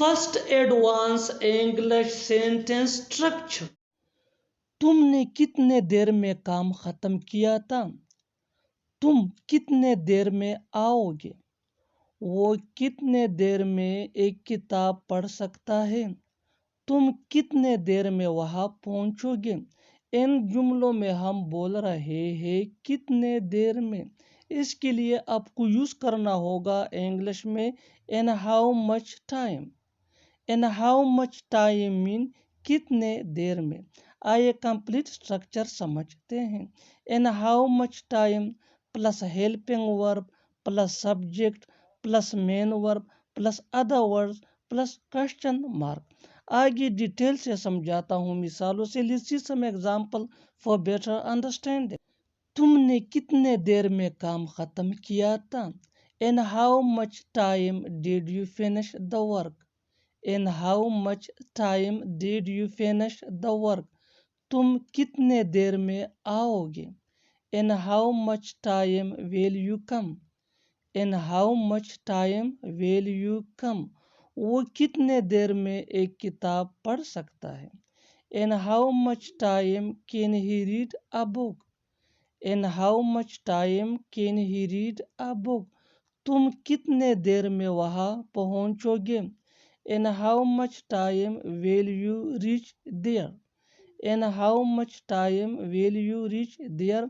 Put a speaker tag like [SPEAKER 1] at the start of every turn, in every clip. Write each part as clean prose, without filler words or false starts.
[SPEAKER 1] First advanced English sentence structure. تم نے کتنے دیر میں کام ختم کیا تھا؟ تم کتنے دیر میں آؤ گے؟ وہ کتنے دیر میں ایک کتاب پڑھ سکتا ہے؟ تم کتنے دیر میں وہاں پہنچو گے؟ ان جملوں میں ہم بول رہے ہیں کتنے دیر میں. اس کے لیے آپ کو یوز کرنا ہوگا انگلش میں in how much time. in how much time mean کتنے دیر میں. آئیے کمپلیٹ اسٹرکچر سمجھتے ہیں. in how much time plus helping verb plus subject plus main verb plus other words plus question mark. آگے detail سے سمجھاتا ہوں مثالوں سے. Let's see some example for better understanding. تم نے کتنے دیر میں کام ختم کیا تھا؟ In how much time did you finish the work? In how much time did you finish the work? تم کتنے دیر میں آؤ گے؟ In how much time will you come? In how much time will you come? وہ کتنے دیر میں ایک کتاب پڑھ سکتا ہے؟ In how much time can he read a book? In how much time can he read a book? تم کتنے دیر میں وہاں پہنچو گے؟ In how much time will you reach there? In how much time will you reach there?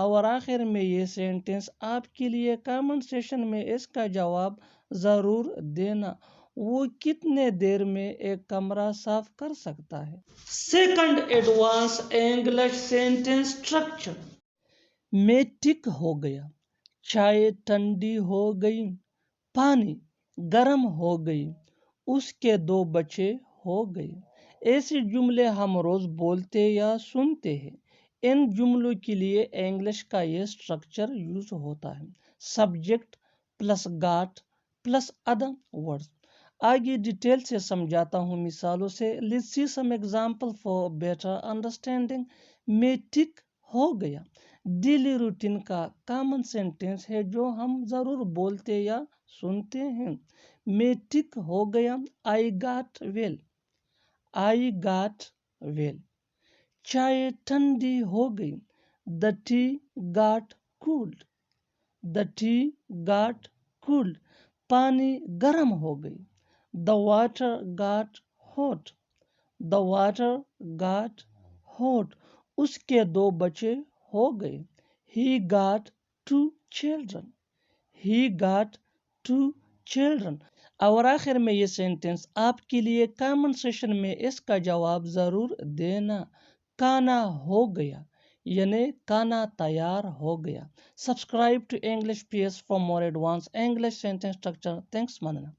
[SPEAKER 1] اور آخر میں یہ sentence آپ کے لیے کامنٹ سیشن میں اس کا جواب ضرور دینا. وہ کتنے دیر میں ایک کمرہ صاف کر سکتا ہے؟ Second advance English sentence structure. میں ٹھیک ہو گیا. چائے ٹھنڈی ہو گئی. پانی گرم ہو گئی. اس کے 2 بچے ہو گئے. ایسے جملے ہم روز بولتے یا سنتے ہیں. ان جملوں کے لیے انگلش کا یہ اسٹرکچر یوز ہوتا ہے. Subject plus got plus other words. آگے ڈیٹیل سے سمجھاتا ہوں مثالوں سے. Let's see some example for better understanding. میں ٹھیک ہو گیا ڈیلی روٹین کا کامن سینٹینس ہے جو ہم ضرور بولتے یا سنتے ہیں. میں ٹھیک ہو گیا. I got well. I got well. چائے ٹھنڈی ہو گئی. The tea got cooled. The tea got cooled. پانی گرم ہو گئی. The water got hot. The water got hot. اس کے 2 بچے ہو گئے. He got 2 children. He got 2 children. اور آخر میں یہ سینٹنس آپ کے لیے کامنٹ سیشن میں اس کا جواب ضرور دینا. کھانا ہو گیا یعنی کھانا تیار ہو گیا. Subscribe to English PS for more advanced English sentence structure. Thanks manana.